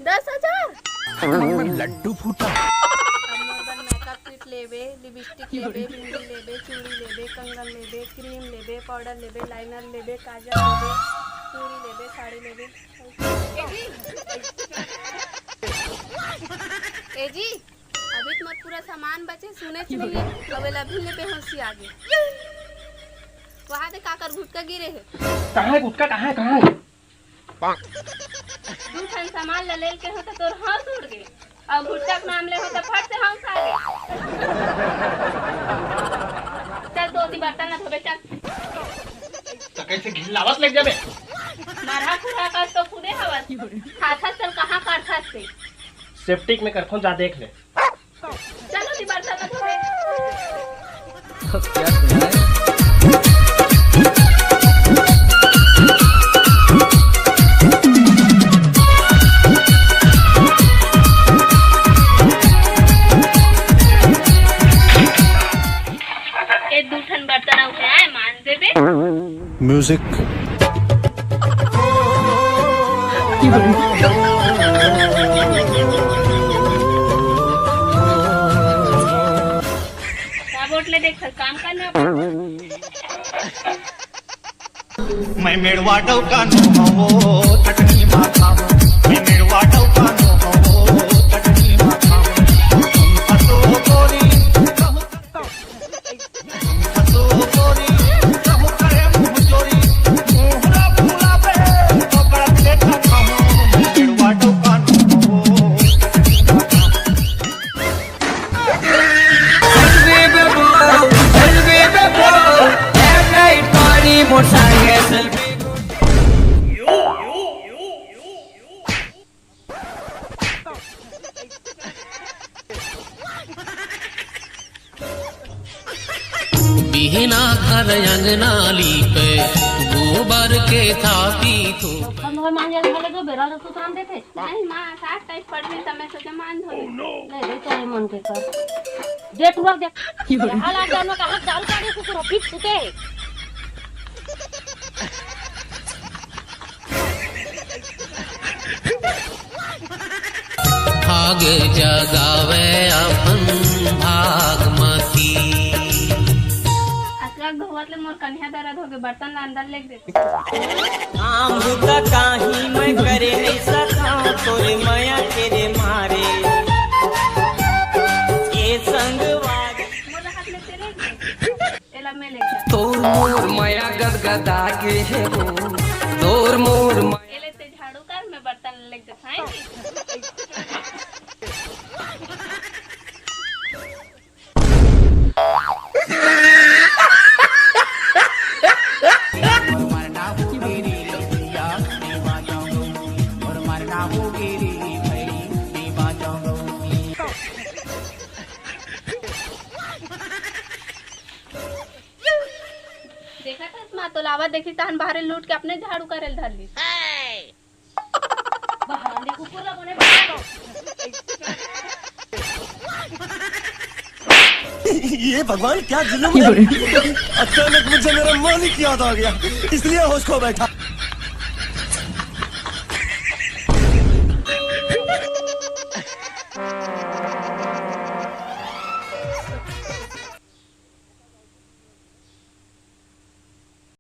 10,000 लड्डू फूटा। Normal makeup kit लेबे, lipstick लेबे, बिंदी लेबे, चूड़ी लेबे, कंगन लेबे, क्रीम लेबे, पाउडर लेबे, लाइनर लेबे, काजल लेबे, चूड़ी लेबे, साड़ी लेबे। ए जी अभी तुम्हारा पूरा सामान बचे सुने चाहिए अब अभी ले बेहोशी आगे वहाँ से काकर गुटका गिरे है। कहाँ है गुटका? कहाँ है? दू ठन सामान ले के हो तो तोर हाथ उड़ गए और गुटका के नाम ले हो तो फट से हम खा गए। चल दो दी बर्तन ना धोबे चल। तो कैसे घिन लावत लग जाबे? मारा खुरा का तो खुदे हवस खाता चल कहाँ काटता से सेप्टिक में करफोन जा देख ले। चलो दी बर्तन ना धोबे। क्या सुना है? म्यूजिक बोटले देख काम करना मैं मेड़वा डौका नो हो चटनी माथा मैं मेड़वा डौका नो हो चटनी माथा हसो गोरी कहू करे मुंह चोरी मोहरा फूला पे तो कड़क देखा खामो मैं मेड़वा डौका नो हो चटनी माथा बिहना घर अंगनाली पे गोबर के थापी थो हम हो मान जा वाले को बेरा तो काम देते नहीं मां 60 टाइप पड़ में समय से मान धो ले ले तो मन के कर डेट वर्क देख हाल जानो का हक डाल काढ़े कुकुर पीट सुते भाग जगावे अपन भागमती धोवतले मोर कन्या दर्द हो गए बर्तन ला अंदर लेके देते आम का काही मैं करे नहीं सका तोरे माया तेरे मारे ये संगवार मोर हाथ में तेरे एला में लेके तोर मोर माया गदगदा के है वो तोर मोर एले ते झाड़ू कर मैं बर्तन लेके खाएंगी देखा था मां तो लावा देखी तहन बाहर लूट के अपने झाड़ू करेल धरली बहाने कुकुर लगने ये भगवान क्या जुल्म है। अचानक मुझे मेरा मालिक याद आ गया इसलिए होश खो बैठा।